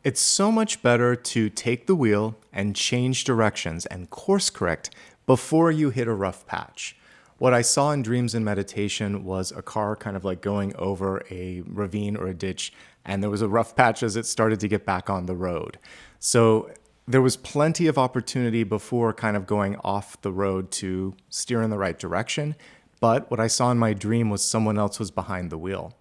It's so much better to take the wheel and change directions and course correct before you hit a rough patch. What I saw in dreams and meditation was a car kind of like going over a ravine or a ditch, and there was a rough patch as it started to get back on the road. So there was plenty of opportunity before kind of going off the road to steer in the right direction. But what I saw in my dream was someone else was behind the wheel.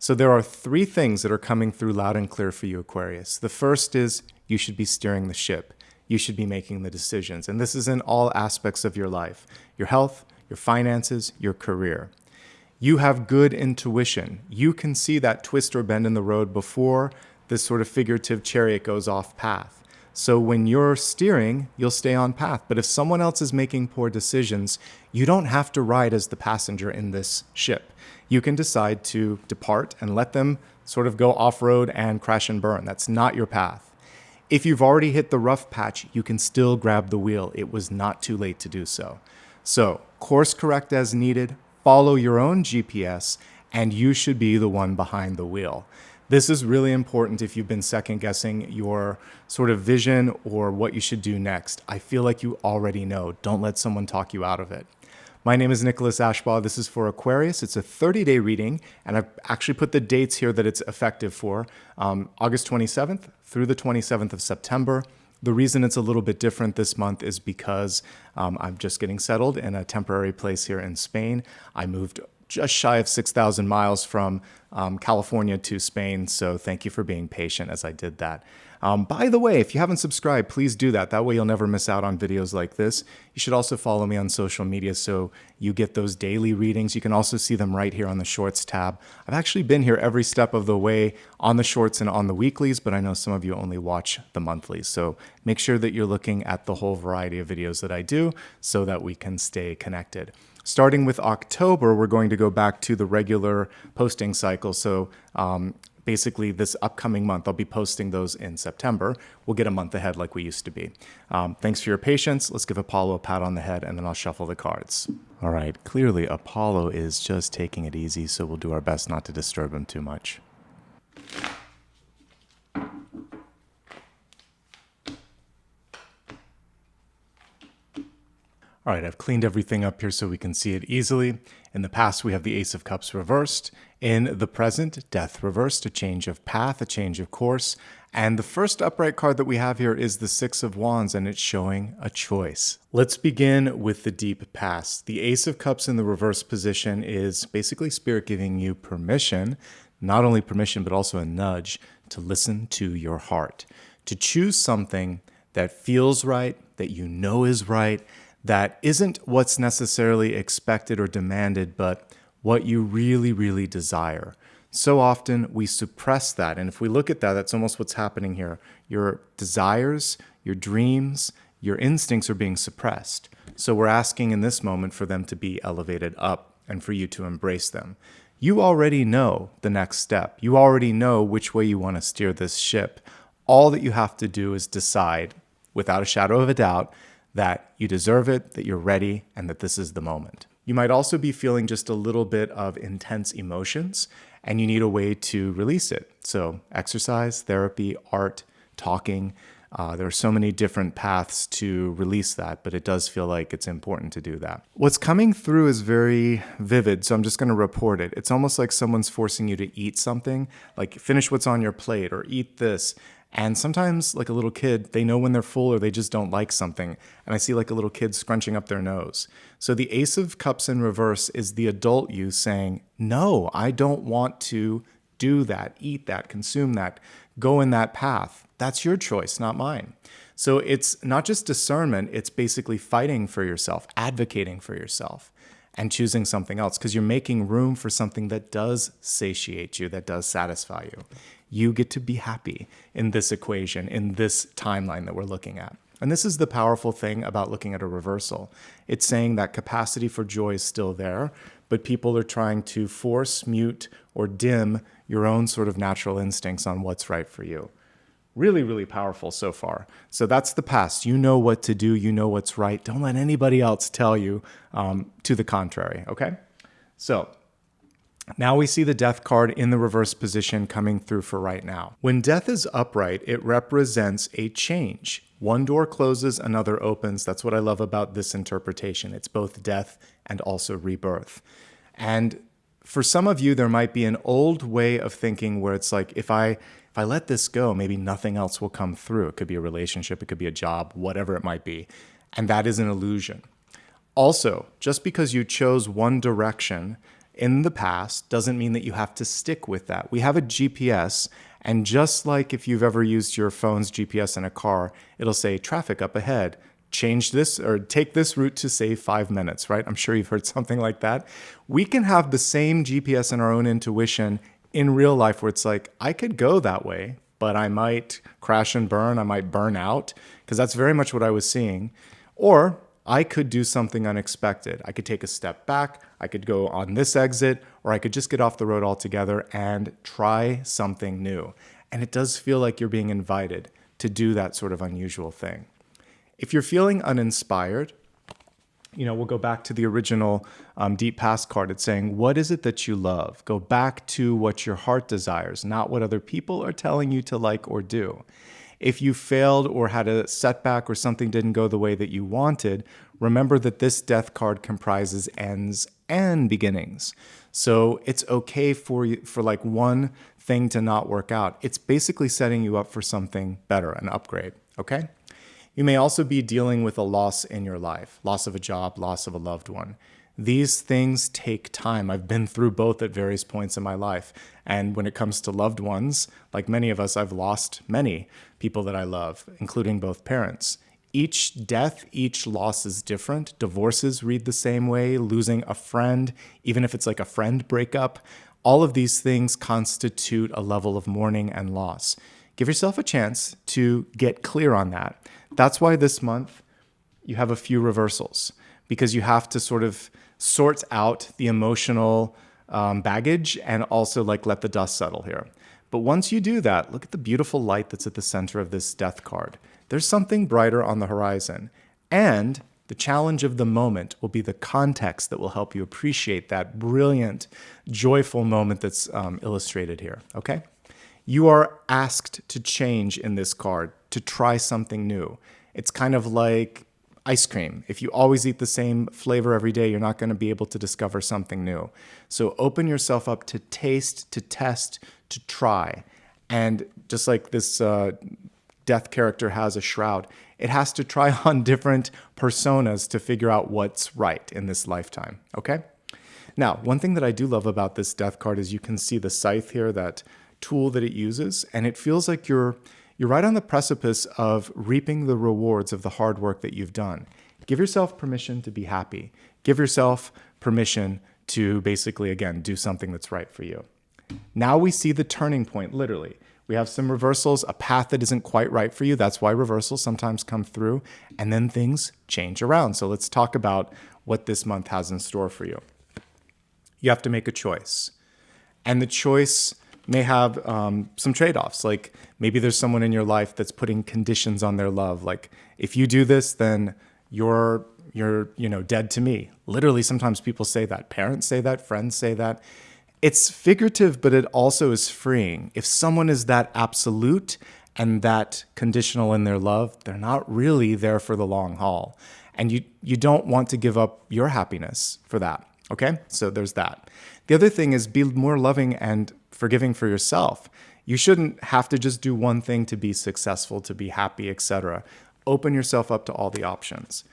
So there are three things that are coming through loud and clear for you, Aquarius. The first is you should be steering the ship. You should be making the decisions. And this is in all aspects of your life: your health, your finances, your career. You have good intuition. You can see that twist or bend in the road before this sort of figurative chariot goes off path. So when you're steering, you'll stay on path. But if someone else is making poor decisions, you don't have to ride as the passenger in this ship. You can decide to depart and let them sort of go off-road and crash and burn. That's not your path. If you've already hit the rough patch, you can still grab the wheel. It was not too late to do so. So course correct as needed, follow your own GPS, and you should be the one behind the wheel. This is really important if you've been second guessing your sort of vision or what you should do next. I feel like you already know. Don't let someone talk you out of it. My name is Nicholas Ashbaugh. This is for Aquarius. It's a 30-day reading, and I've actually put the dates here that it's effective for, August 27th through the 27th of September. The reason it's a little bit different this month is because I'm just getting settled in a temporary place here in Spain. I moved just shy of 6,000 miles from California to Spain, so thank you for being patient as I did that. By the way, if you haven't subscribed, please do that. That way you'll never miss out on videos like this. You should also follow me on social media so you get those daily readings. You can also see them right here on the Shorts tab. I've actually been here every step of the way on the Shorts and on the weeklies, but I know some of you only watch the monthlies. So make sure that you're looking at the whole variety of videos that I do so that we can stay connected. Starting with October, we're going to go back to the regular posting cycle. So basically this upcoming month, I'll be posting those in September. We'll get a month ahead like we used to be. Thanks for your patience. Let's give Apollo a pat on the head, and then I'll shuffle the cards. All right, clearly Apollo is just taking it easy, so we'll do our best not to disturb him too much. All right, I've cleaned everything up here so we can see it easily. In the past, we have the Ace of Cups reversed. In the present, Death reversed, a change of path, a change of course. And the first upright card that we have here is the Six of Wands, and it's showing a choice. Let's begin with the deep past. The Ace of Cups in the reverse position is basically Spirit giving you permission, not only permission, but also a nudge to listen to your heart, to choose something that feels right, that you know is right, that isn't what's necessarily expected or demanded, but what you really, really desire. So often we suppress that. And if we look at that, that's almost what's happening here. Your desires, your dreams, your instincts are being suppressed. So we're asking in this moment for them to be elevated up and for you to embrace them. You already know the next step. You already know which way you want to steer this ship. All that you have to do is decide, without a shadow of a doubt, that you deserve it, that you're ready, and that this is the moment. You might also be feeling just a little bit of intense emotions, and you need a way to release it. So exercise, therapy, art, talking. There are so many different paths to release that, but it does feel like it's important to do that. What's coming through is very vivid, so I'm just going to report it. It's almost like someone's forcing you to eat something, like finish what's on your plate or eat this. And sometimes, like a little kid, they know when they're full or they just don't like something. And I see like a little kid scrunching up their nose. So the Ace of Cups in reverse is the adult you saying, no, I don't want to do that, eat that, consume that, go in that path. That's your choice, not mine. So it's not just discernment, it's basically fighting for yourself, advocating for yourself, and choosing something else because you're making room for something that does satiate you, that does satisfy you. You get to be happy in this equation, in this timeline that we're looking at. And this is the powerful thing about looking at a reversal. It's saying that capacity for joy is still there, but people are trying to force, mute, or dim your own sort of natural instincts on what's right for you. Really, really powerful so far. So that's the past. You know what to do. You know what's right. Don't let anybody else tell you to the contrary, okay? So Now we see the death card in the reverse position coming through for right now. When death is upright, it represents a change. One door closes, another opens. That's what I love about this interpretation. It's both death and also rebirth. And for some of you, there might be an old way of thinking where it's like, if I let this go, maybe nothing else will come through. It could be a relationship, it could be a job, whatever it might be. And that is an illusion. Also, just because you chose one direction in the past doesn't mean that you have to stick with that. We have a GPS, and just like if you've ever used your phone's GPS in a car, it'll say traffic up ahead, change this or take this route to save 5 minutes, right? I'm sure you've heard something like that. We can have the same GPS and our own intuition in real life where it's like, I could go that way, but I might crash and burn, I might burn out, because that's very much what I was seeing. Or I could do something unexpected. I could take a step back, I could go on this exit, or I could just get off the road altogether and try something new. And it does feel like you're being invited to do that sort of unusual thing. If you're feeling uninspired, we'll go back to the original Deep Past card. It's saying, what is it that you love? Go back to what your heart desires, not what other people are telling you to like or do. If you failed or had a setback or something didn't go the way that you wanted, remember that this death card comprises ends and beginnings. So it's okay for like one thing to not work out. It's basically setting you up for something better, an upgrade, okay? You may also be dealing with a loss in your life, loss of a job, loss of a loved one. These things take time. I've been through both at various points in my life. And when it comes to loved ones, like many of us, I've lost many people that I love, including both parents. Each death, each loss is different. Divorces read the same way, losing a friend, even if it's like a friend breakup. All of these things constitute a level of mourning and loss. Give yourself a chance to get clear on that. That's why this month you have a few reversals, because you have to sort of sort out the emotional baggage and also like let the dust settle here. But once you do that, look at the beautiful light that's at the center of this death card. There's something brighter on the horizon. And the challenge of the moment will be the context that will help you appreciate that brilliant, joyful moment that's illustrated here, okay? You are asked to change in this card, to try something new. It's kind of like ice cream. If you always eat the same flavor every day, you're not going to be able to discover something new. So open yourself up to taste, to test, to try. And just like this death character has a shroud, it has to try on different personas to figure out what's right in this lifetime, okay? Now, one thing that I do love about this death card is you can see the scythe here, that tool that it uses, and it feels like you're right on the precipice of reaping the rewards of the hard work that you've done. Give yourself permission to be happy. Give yourself permission to basically, again, do something that's right for you. Now we see the turning point, literally. We have some reversals, a path that isn't quite right for you. That's why reversals sometimes come through, and then things change around. So let's talk about what this month has in store for you. You have to make a choice. And the choice may have some trade-offs. Like maybe there's someone in your life that's putting conditions on their love. Like if you do this, then you're dead to me. Literally, sometimes people say that. Parents say that. Friends say that. It's figurative, but it also is freeing. If someone is that absolute and that conditional in their love, they're not really there for the long haul. And you don't want to give up your happiness for that. Okay? So there's that. The other thing is be more loving and forgiving for yourself. You shouldn't have to just do one thing to be successful, to be happy, etc. Open yourself up to all the options.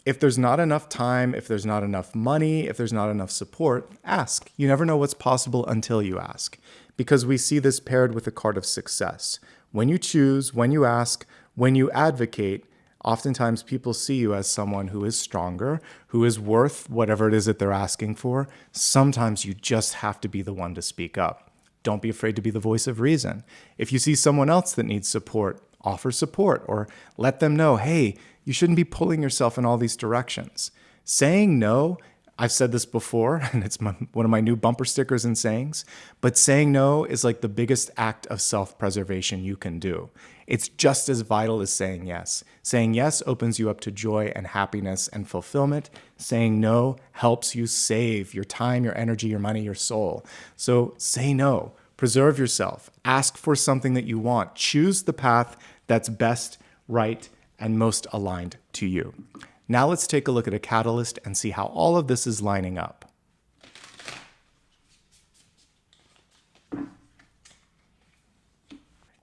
If there's not enough time, if there's not enough money, if there's not enough support, ask. You never know what's possible until you ask, because we see this paired with the card of success. When you choose, when you ask, when you advocate, oftentimes people see you as someone who is stronger, who is worth whatever it is that they're asking for. Sometimes you just have to be the one to speak up. Don't be afraid to be the voice of reason. If you see someone else that needs support, offer support or let them know, hey, you shouldn't be pulling yourself in all these directions. Saying no, I've said this before, and it's one of my new bumper stickers and sayings, but saying no is like the biggest act of self-preservation you can do. It's just as vital as saying yes. Saying yes opens you up to joy and happiness and fulfillment. Saying no helps you save your time, your energy, your money, your soul. So say no. Preserve yourself. Ask for something that you want. Choose the path that's best, right, and most aligned to you. Now let's take a look at a catalyst and see how all of this is lining up.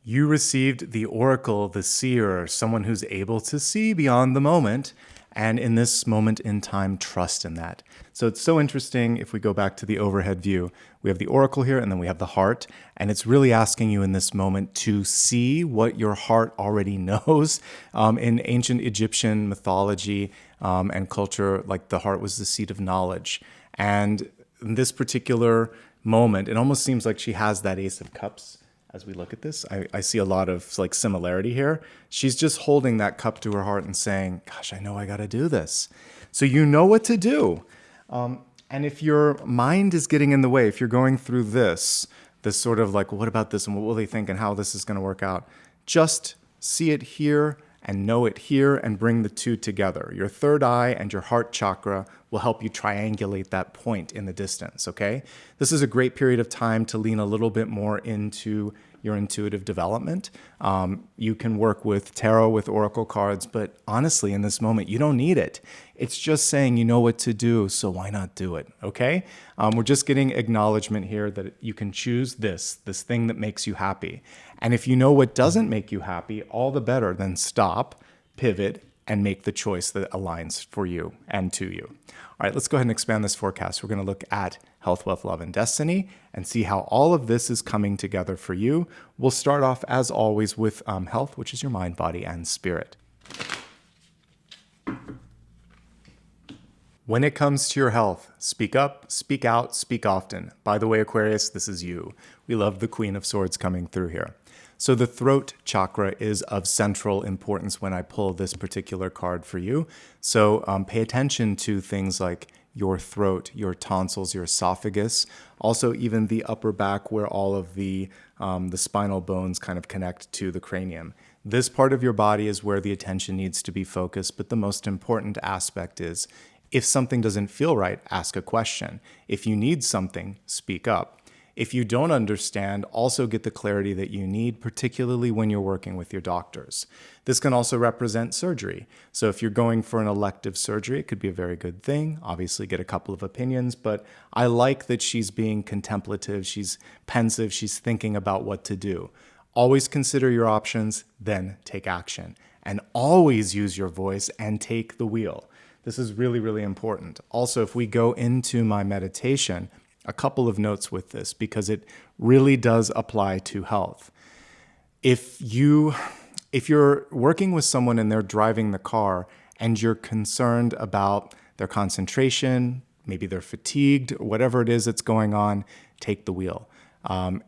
You received the oracle, the seer, someone who's able to see beyond the moment, and in this moment in time, trust in that. So it's so interesting. If we go back to the overhead view, we have the oracle here, and then we have the heart, and it's really asking you in this moment to see what your heart already knows. In ancient Egyptian mythology and culture, like the heart was the seat of knowledge. And in this particular moment, it almost seems like she has that Ace of Cups. As we look at this, I see a lot of like similarity here. She's just holding that cup to her heart and saying, gosh, I know I got to do this. So you know what to do. And if your mind is getting in the way, if you're going through this sort of like, well, what about this and what will they think and how this is going to work out, just see it here and know it here and bring the two together. Your third eye and your heart chakra will help you triangulate that point in the distance, okay? This is a great period of time to lean a little bit more into your intuitive development. You can work with tarot, with oracle cards, but honestly, in this moment, you don't need it. It's just saying you know what to do, so why not do it, okay? We're just getting acknowledgement here that you can choose this thing that makes you happy. And if you know what doesn't make you happy, all the better, then stop, pivot, and make the choice that aligns for you and to you. All right, let's go ahead and expand this forecast. We're going to look at health, wealth, love, and destiny and see how all of this is coming together for you. We'll start off, as always, with health, which is your mind, body, and spirit. When it comes to your health, speak up, speak out, speak often. By the way, Aquarius, this is you. We love the Queen of Swords coming through here. So the throat chakra is of central importance when I pull this particular card for you. So pay attention to things like your throat, your tonsils, your esophagus, also even the upper back where all of the spinal bones kind of connect to the cranium. This part of your body is where the attention needs to be focused, but the most important aspect is if something doesn't feel right, ask a question. If you need something, speak up. If you don't understand, also get the clarity that you need, particularly when you're working with your doctors. This can also represent surgery. So if you're going for an elective surgery, it could be a very good thing. Obviously, get a couple of opinions, but I like that she's being contemplative, she's pensive, she's thinking about what to do. Always consider your options, then take action. And always use your voice and take the wheel. This is really, really important. Also, if we go into my meditation, a couple of notes with this because it really does apply to health. If you're working with someone and they're driving the car and you're concerned about their concentration, maybe they're fatigued, or whatever it is that's going on, take the wheel.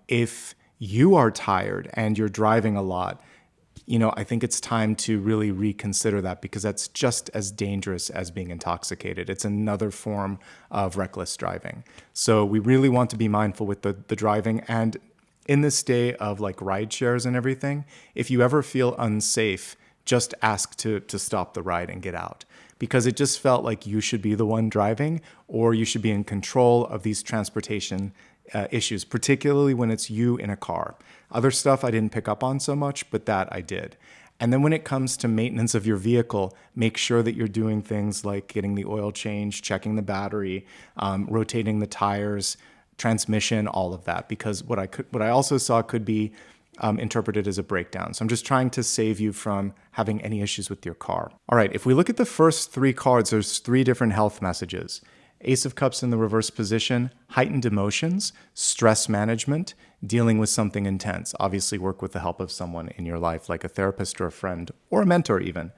If you are tired and you're driving a lot, I think it's time to really reconsider that because that's just as dangerous as being intoxicated. It's another form of reckless driving. So we really want to be mindful with the driving. And in this day of like ride shares and everything, if you ever feel unsafe, just ask to stop the ride and get out. Because it just felt like you should be the one driving or you should be in control of these transportation issues, particularly when it's you in a car. Other stuff I didn't pick up on so much, but that I did. And then when it comes to maintenance of your vehicle, make sure that you're doing things like getting the oil changed, checking the battery, rotating the tires, transmission, all of that. Because what I also saw could be interpreted as a breakdown. So I'm just trying to save you from having any issues with your car. All right, if we look at the first three cards, there's three different health messages. Ace of Cups in the reverse position, heightened emotions, stress management, dealing with something intense. Obviously work with the help of someone in your life, like a therapist or a friend, or a mentor even.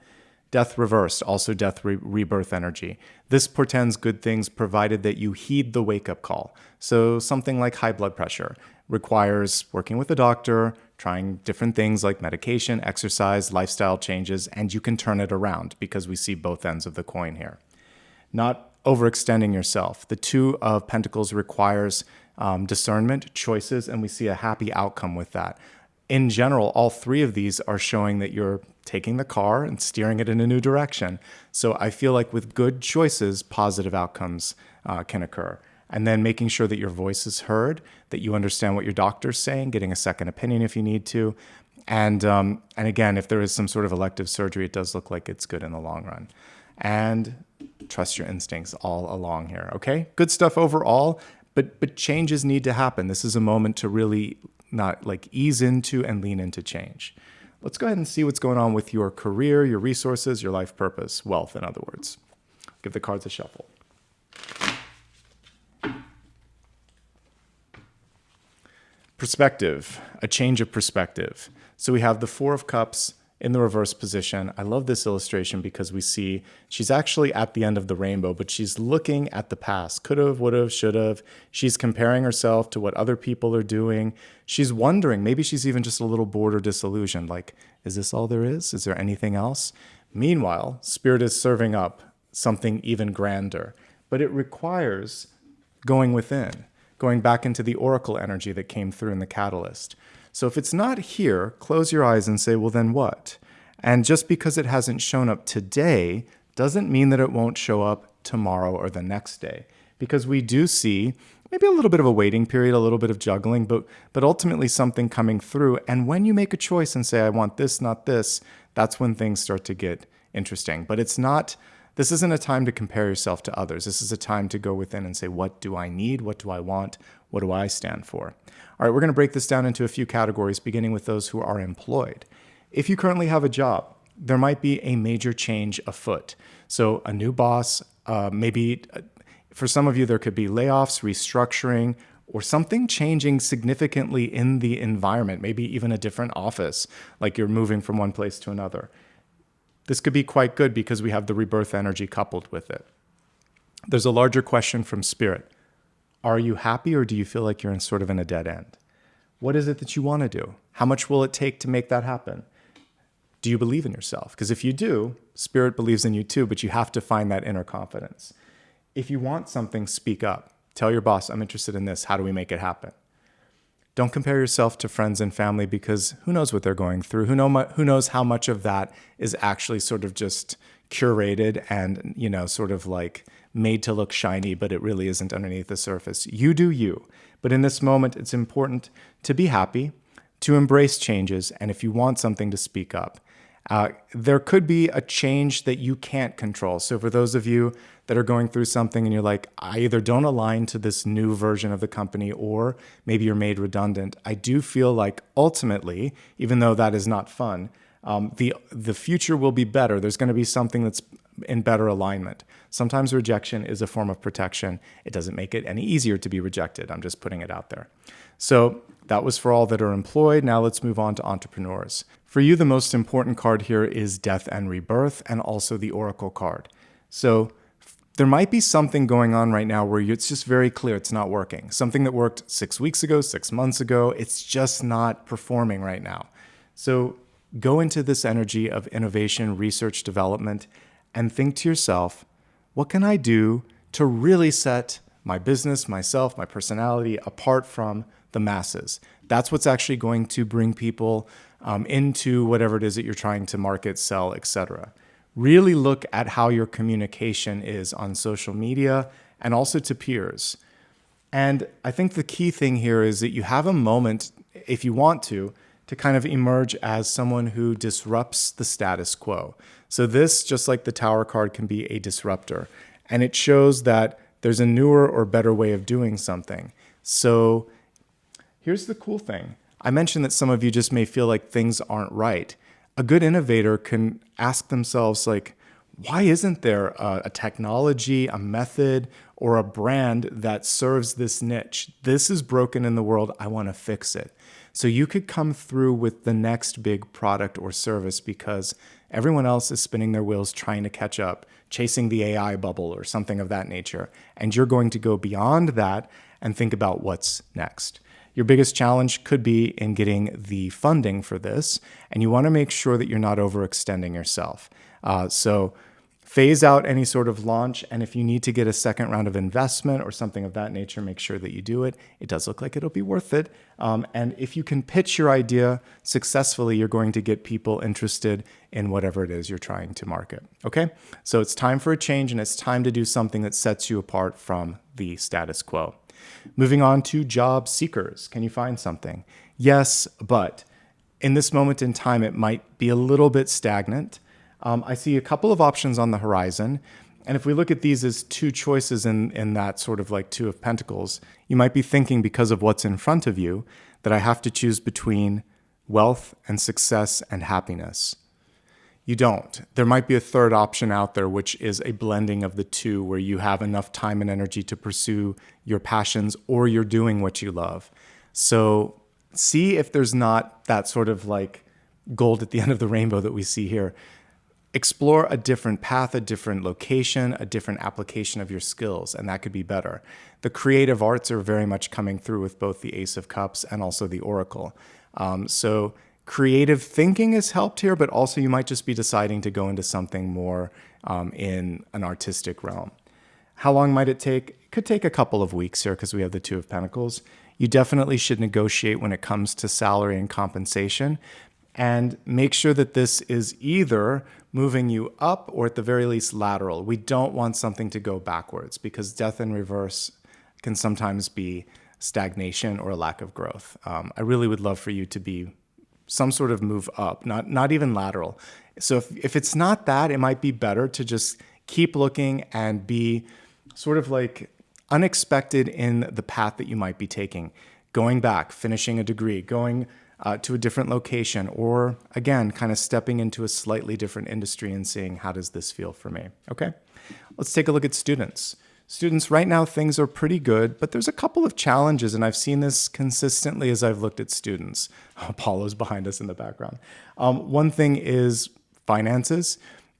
Death reversed, also death rebirth energy. This portends good things provided that you heed the wake-up call. So something like high blood pressure requires working with a doctor, trying different things like medication, exercise, lifestyle changes, and you can turn it around because we see both ends of the coin here. Not overextending yourself. The Two of Pentacles requires discernment, choices, and we see a happy outcome with that. In general, all three of these are showing that you're taking the car and steering it in a new direction. So I feel like with good choices, positive outcomes can occur. And then making sure that your voice is heard, that you understand what your doctor's saying, getting a second opinion if you need to. And again, if there is some sort of elective surgery, it does look like it's good in the long run. And trust your instincts all along here, okay? Good stuff overall, but changes need to happen. This is a moment to really not like ease into and lean into change. Let's go ahead and see what's going on with your career, your resources, your life purpose, wealth, in other words. Give the cards a shuffle. Perspective, a change of perspective. So we have the Four of Cups in the reverse position. I love this illustration because we see she's actually at the end of the rainbow, but she's looking at the past. Could have, would have, should have. She's comparing herself to what other people are doing. She's wondering, maybe she's even just a little bored or disillusioned. Like, is this all there is? Is there anything else? Meanwhile, Spirit is serving up something even grander, but it requires going within, going back into the oracle energy that came through in the catalyst. So if it's not here, close your eyes and say, well, then what? And just because it hasn't shown up today doesn't mean that it won't show up tomorrow or the next day. Because we do see maybe a little bit of a waiting period, a little bit of juggling, but ultimately something coming through. And when you make a choice and say, I want this, not this, that's when things start to get interesting. But this isn't a time to compare yourself to others. This is a time to go within and say, what do I need? What do I want? What do I stand for? All right, we're going to break this down into a few categories, beginning with those who are employed. If you currently have a job, there might be a major change afoot. So a new boss, maybe for some of you, there could be layoffs, restructuring, or something changing significantly in the environment, maybe even a different office, like you're moving from one place to another. This could be quite good because we have the rebirth energy coupled with it. There's a larger question from Spirit. Are you happy, or do you feel like you're in a dead end? What is it that you want to do? How much will it take to make that happen? Do you believe in yourself? Because if you do, Spirit believes in you too, but you have to find that inner confidence. If you want something, speak up. Tell your boss, I'm interested in this. How do we make it happen? Don't compare yourself to friends and family, because who knows what they're going through? Who knows how much of that is actually sort of just curated and, sort of like made to look shiny, but it really isn't underneath the surface. You do you. But in this moment, it's important to be happy, to embrace changes, and if you want something, to speak up. There could be a change that you can't control. So for those of you that are going through something and you're like, I either don't align to this new version of the company, or maybe you're made redundant, I do feel like ultimately, even though that is not fun, the future will be better. There's going to be something that's in better alignment. Sometimes rejection is a form of protection. It doesn't make it any easier to be rejected. I'm just putting it out there. So that was for all that are employed. Now let's move on to entrepreneurs. For you, the most important card here is Death and Rebirth, and also the Oracle card. So there might be something going on right now where it's just very clear it's not working. Something that worked 6 weeks ago, 6 months ago, it's just not performing right now. So go into this energy of innovation, research, development, and think to yourself, what can I do to really set my business, myself, my personality apart from the masses? That's what's actually going to bring people into whatever it is that you're trying to market, sell, etc. Really look at how your communication is on social media and also to peers. And I think the key thing here is that you have a moment, if you want to kind of emerge as someone who disrupts the status quo. So this, just like the Tower card, can be a disruptor. And it shows that there's a newer or better way of doing something. So here's the cool thing. I mentioned that some of you just may feel like things aren't right. A good innovator can ask themselves, like, why isn't there a technology, a method, or a brand that serves this niche? This is broken in the world. I want to fix it. So you could come through with the next big product or service because everyone else is spinning their wheels trying to catch up, chasing the AI bubble or something of that nature. And you're going to go beyond that and think about what's next. Your biggest challenge could be in getting the funding for this, and you want to make sure that you're not overextending yourself. So phase out any sort of launch. And if you need to get a second round of investment or something of that nature, make sure that you do it. It does look like it'll be worth it. And if you can pitch your idea successfully, you're going to get people interested in whatever it is you're trying to market. Okay? So it's time for a change, and it's time to do something that sets you apart from the status quo. Moving on to job seekers. Can you find something? Yes, but in this moment in time, it might be a little bit stagnant. I see a couple of options on the horizon. And if we look at these as two choices in that sort of like Two of Pentacles, you might be thinking, because of what's in front of you, that I have to choose between wealth and success and happiness. You don't. There might be a third option out there, which is a blending of the two, where you have enough time and energy to pursue your passions, or you're doing what you love. So see if there's not that sort of like gold at the end of the rainbow that we see here. Explore a different path, a different location, a different application of your skills, and that could be better. The creative arts are very much coming through with both the Ace of Cups and also the Oracle. So creative thinking has helped here, but also you might just be deciding to go into something more in an artistic realm. How long might it take? It could take a couple of weeks here because we have the Two of Pentacles. You definitely should negotiate when it comes to salary and compensation, and make sure that this is either moving you up or at the very least lateral. We don't want something to go backwards, because death in reverse can sometimes be stagnation or a lack of growth. I really would love for you to be some sort of move up, not even lateral. So if it's not that, it might be better to just keep looking and be sort of like unexpected in the path that you might be taking. Going back, finishing a degree, going to a different location, or again, kind of stepping into a slightly different industry and seeing, how does this feel for me? Okay, let's take a look at students. Students, right now, things are pretty good, but there's a couple of challenges, and I've seen this consistently as I've looked at students. Apollo's behind us in the background. One thing is finances,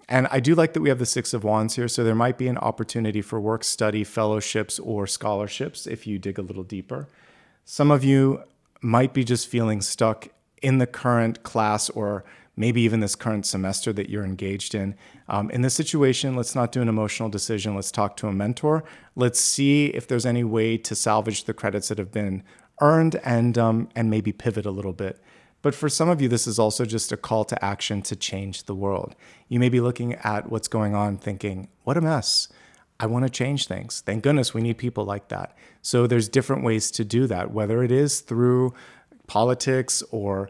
and I do like that we have the Six of Wands here, so there might be an opportunity for work, study, fellowships, or scholarships if you dig a little deeper. Some of you might be just feeling stuck in the current class, or maybe even this current semester that you're engaged in. In this situation, let's not do an emotional decision. Let's talk to a mentor. Let's see if there's any way to salvage the credits that have been earned, and maybe pivot a little bit. But for some of you, this is also just a call to action to change the world. You may be looking at what's going on thinking, what a mess. I want to change things. Thank goodness we need people like that. So there's different ways to do that, whether it is through politics or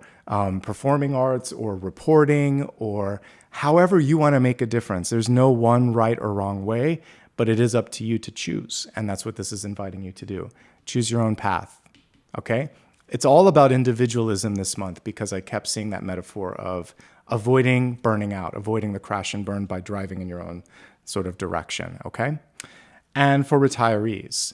performing arts or reporting, or however you want to make a difference. There's no one right or wrong way, but it is up to you to choose. And that's what this is inviting you to do. Choose your own path. Okay? It's all about individualism this month, because I kept seeing that metaphor of avoiding burning out, avoiding the crash and burn by driving in your own sort of direction. Okay? And for retirees,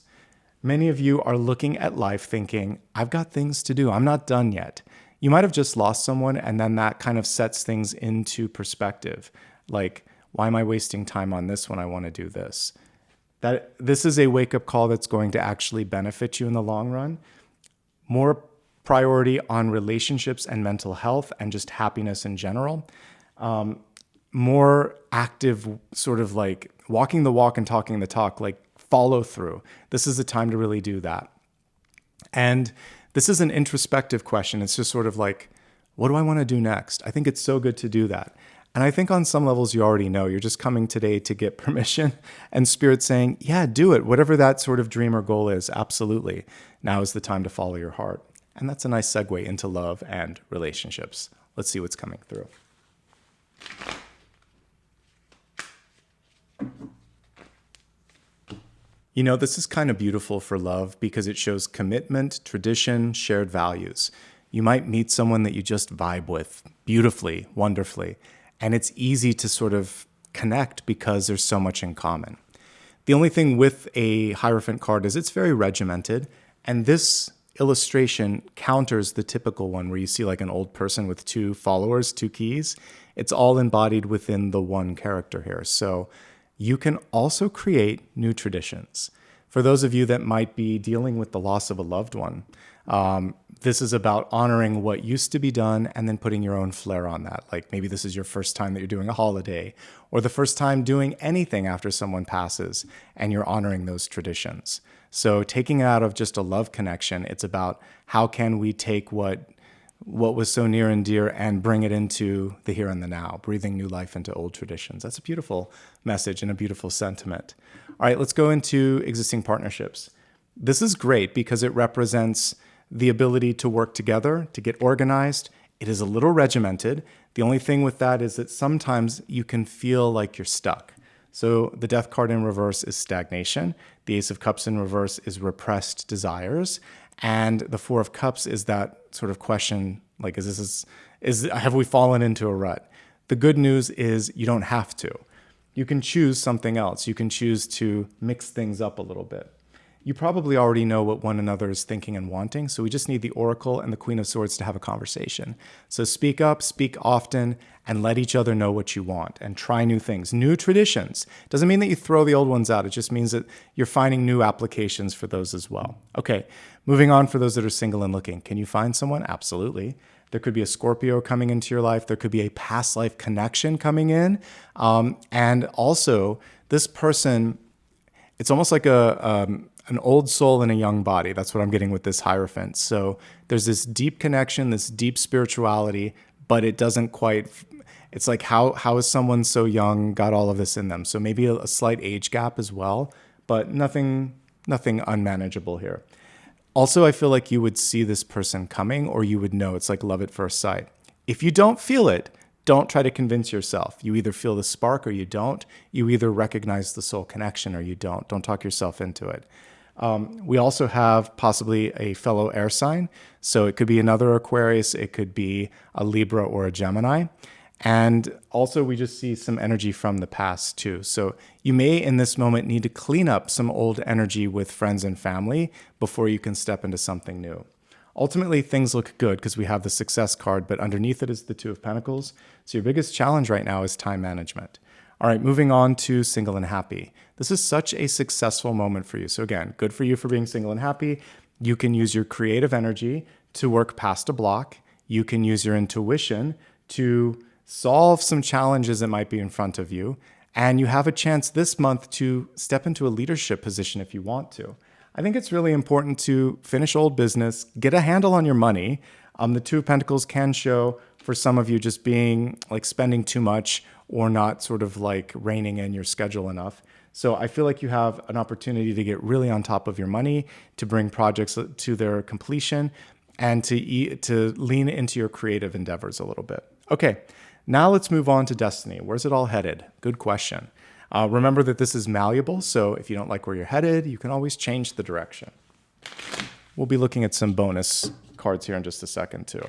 many of you are looking at life thinking, I've got things to do. I'm not done yet. You might have just lost someone, and then that kind of sets things into perspective. Like, why am I wasting time on this when I want to do this? This is a wake-up call that's going to actually benefit you in the long run. More priority on relationships and mental health and just happiness in general. More active, sort of like walking the walk and talking the talk, like follow through. This is the time to really do that. And this is an introspective question. It's just sort of like, what do I want to do next? I think it's so good to do that. And I think on some levels you already know. You're just coming today to get permission, and Spirit saying, yeah, do it. Whatever that sort of dream or goal is, absolutely. Now is the time to follow your heart. And that's a nice segue into love and relationships. Let's see what's coming through. You know, this is kind of beautiful for love because it shows commitment, tradition, shared values. You might meet someone that you just vibe with beautifully, wonderfully, and it's easy to sort of connect because there's so much in common. The only thing with a Hierophant card is it's very regimented, and this illustration counters the typical one where you see like an old person with two followers, two keys. It's all embodied within the one character here. So you can also create new traditions. For those of you that might be dealing with the loss of a loved one, This is about honoring what used to be done and then putting your own flair on that. Like maybe this is your first time that you're doing a holiday or the first time doing anything after someone passes and you're honoring those traditions. So taking it out of just a love connection, it's about how can we take what was so near and dear and bring it into the here and the now, breathing new life into old traditions. That's a beautiful message and a beautiful sentiment. All right, let's go into existing partnerships. This is great because it represents the ability to work together, to get organized. It is a little regimented. The only thing with that is that sometimes you can feel like you're stuck. So the Death card in reverse is stagnation. The Ace of Cups in reverse is repressed desires. And the Four of Cups is that sort of question, like, have we fallen into a rut? The good news is you don't have to. You can choose something else. You can choose to mix things up a little bit. You probably already know what one another is thinking and wanting, so we just need the Oracle and the Queen of Swords to have a conversation. So speak up, speak often, and let each other know what you want, and try new things, new traditions. Doesn't mean that you throw the old ones out. It just means that you're finding new applications for those as well. Okay, moving on for those that are single and looking. Can you find someone? Absolutely. There could be a Scorpio coming into your life. There could be a past life connection coming in. And also, this person, it's almost like an old soul in a young body. That's what I'm getting with this Hierophant. So there's this deep connection, this deep spirituality, but it doesn't quite, it's like how is someone so young got all of this in them? So maybe a slight age gap as well, but nothing unmanageable here. Also, I feel like you would see this person coming, or you would know. It's like love at first sight. If you don't feel it, don't try to convince yourself. You either feel the spark or you don't. You either recognize the soul connection or you don't. Don't talk yourself into it. We also have possibly a fellow air sign. So it could be another Aquarius. It could be a Libra or a Gemini. And also we just see some energy from the past too. So you may in this moment need to clean up some old energy with friends and family before you can step into something new. Ultimately, things look good because we have the Success card, but underneath it is the Two of Pentacles. So your biggest challenge right now is time management. All right, moving on to single and happy. This is such a successful moment for you. So again, good for you for being single and happy. You can use your creative energy to work past a block. You can use your intuition to solve some challenges that might be in front of you. And you have a chance this month to step into a leadership position if you want to. I think it's really important to finish old business, get a handle on your money. The Two of Pentacles can show for some of you just being like spending too much or not sort of like reining in your schedule enough. So I feel like you have an opportunity to get really on top of your money, to bring projects to their completion, and to lean into your creative endeavors a little bit. Okay, now let's move on to destiny. Where's it all headed? Good question. Remember that this is malleable, so if you don't like where you're headed, you can always change the direction. We'll be looking at some bonus cards here in just a second too.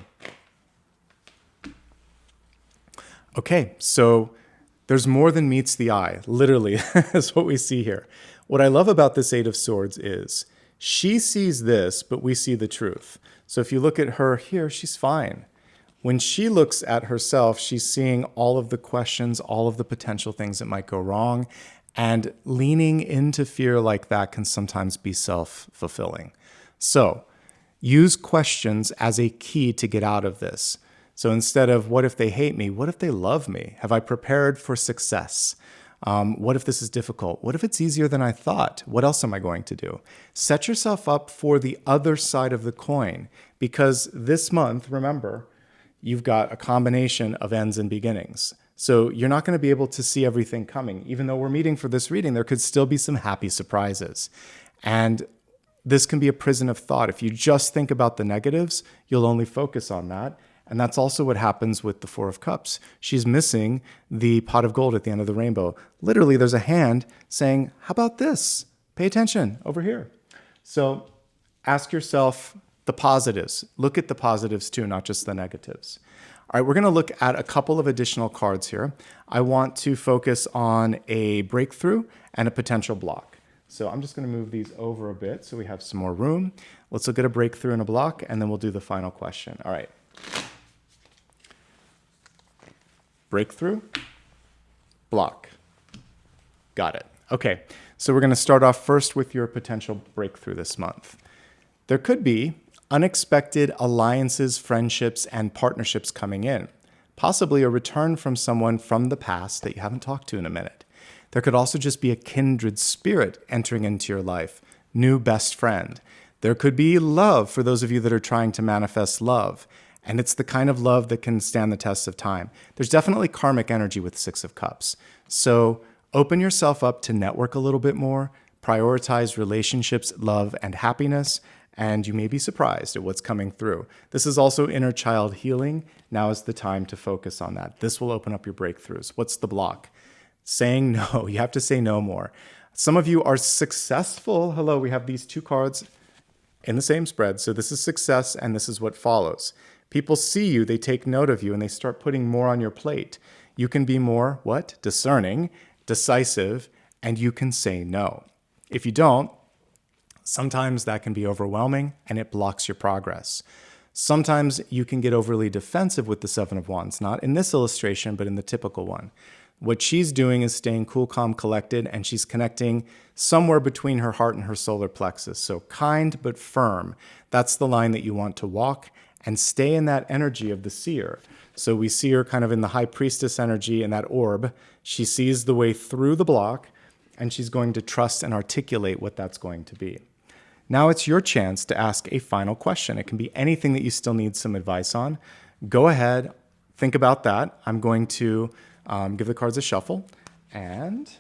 Okay, so there's more than meets the eye, literally, is what we see here. What I love about this Eight of Swords is she sees this, but we see the truth. So if you look at her here, she's fine. When she looks at herself, she's seeing all of the questions, all of the potential things that might go wrong, and leaning into fear like that can sometimes be self-fulfilling. So use questions as a key to get out of this. So instead of what if they hate me, what if they love me? Have I prepared for success? What if this is difficult? What if it's easier than I thought? What else am I going to do? Set yourself up for the other side of the coin, because this month, remember, you've got a combination of ends and beginnings. So you're not going to be able to see everything coming. Even though we're meeting for this reading, there could still be some happy surprises. And this can be a prison of thought. If you just think about the negatives, you'll only focus on that. And that's also what happens with the Four of Cups. She's missing the pot of gold at the end of the rainbow. Literally, there's a hand saying, how about this? Pay attention over here. So ask yourself the positives. Look at the positives too, not just the negatives. All right, we're going to look at a couple of additional cards here. I want to focus on a breakthrough and a potential block. So I'm just going to move these over a bit so we have some more room. Let's look at a breakthrough and a block, and then we'll do the final question. All right. Breakthrough, block. Got it. Okay, so we're going to start off first with your potential breakthrough this month. There could be unexpected alliances, friendships, and partnerships coming in. Possibly a return from someone from the past that you haven't talked to in a minute. There could also just be a kindred spirit entering into your life, new best friend. There could be love for those of you that are trying to manifest love. And it's the kind of love that can stand the test of time. There's definitely karmic energy with Six of Cups. So open yourself up to network a little bit more, prioritize relationships, love, and happiness, and you may be surprised at what's coming through. This is also inner child healing. Now is the time to focus on that. This will open up your breakthroughs. What's the block? Saying no. You have to say no more. Some of you are successful. Hello, we have these two cards in the same spread. So this is success, and this is what follows. People see you, they take note of you, and they start putting more on your plate. You can be more, what? Discerning, decisive, and you can say no. If you don't, sometimes that can be overwhelming, and it blocks your progress. Sometimes you can get overly defensive with the Seven of Wands, not in this illustration, but in the typical one. What she's doing is staying cool, calm, collected, and she's connecting somewhere between her heart and her solar plexus. So kind but firm. That's the line that you want to walk, and stay in that energy of the seer. So we see her kind of in the high priestess energy in that orb. She sees the way through the block, and she's going to trust and articulate what that's going to be. Now it's your chance to ask a final question. It can be anything that you still need some advice on. Go ahead, think about that. I'm going to give the cards a shuffle, and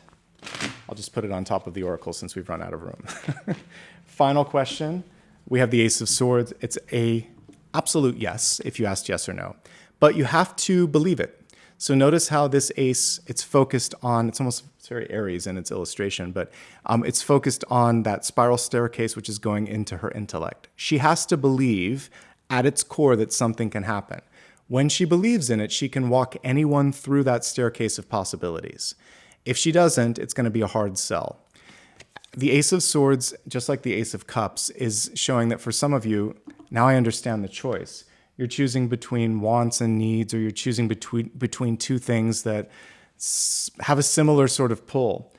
I'll just put it on top of the oracle since we've run out of room. Final question. We have the Ace of Swords. It's a absolute yes if you asked yes or no, but you have to believe it. So notice how this ace, it's focused on, it's very Aries in its illustration, but it's focused on that spiral staircase, which is going into her intellect. She has to believe at its core that something can happen. When she believes in it, she can walk anyone through that staircase of possibilities. If she doesn't, it's going to be a hard sell. The Ace of Swords, just like the Ace of Cups, is showing that for some of you, now I understand the choice. You're choosing between wants and needs, or you're choosing between two things that have a similar sort of pull.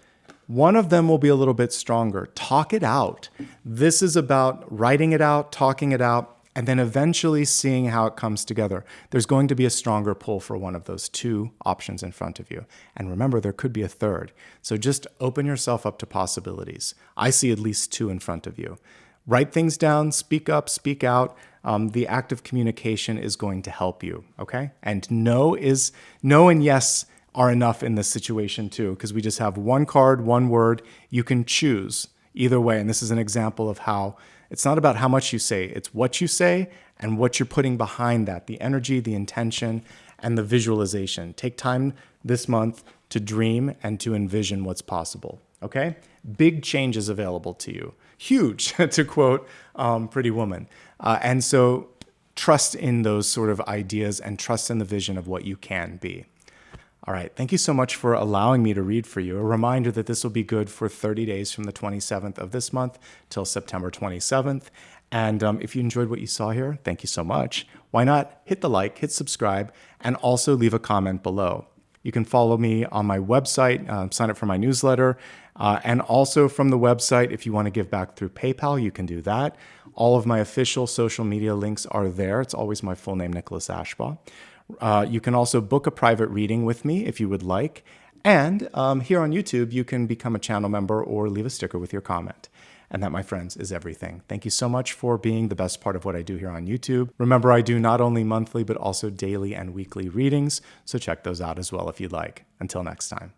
One of them will be a little bit stronger. Talk it out. This is about writing it out, talking it out, and then eventually seeing how it comes together. There's going to be a stronger pull for one of those two options in front of you. And remember, there could be a third. So just open yourself up to possibilities. I see at least two in front of you. Write things down, speak up, speak out. The act of communication is going to help you, okay? And no and yes are enough in this situation too, because we just have one card, one word. You can choose either way. And this is an example of how it's not about how much you say, it's what you say and what you're putting behind that, the energy, the intention, and the visualization. Take time this month to dream and to envision what's possible, okay? Big changes available to you. Huge, to quote Pretty Woman. And so trust in those sort of ideas and trust in the vision of what you can be. All right, thank you so much for allowing me to read for you. A reminder that this will be good for 30 days from the 27th of this month till September 27th. And if you enjoyed what you saw here, thank you so much. Why not hit the like, hit subscribe, and also leave a comment below. You can follow me on my website, sign up for my newsletter, and also from the website, if you want to give back through PayPal, you can do that. All of my official social media links are there. It's always my full name, Nicholas Ashbaugh. You can also book a private reading with me if you would like. And here on YouTube, you can become a channel member or leave a sticker with your comment. And that, my friends, is everything. Thank you so much for being the best part of what I do here on YouTube. Remember, I do not only monthly, but also daily and weekly readings. So check those out as well if you'd like. Until next time.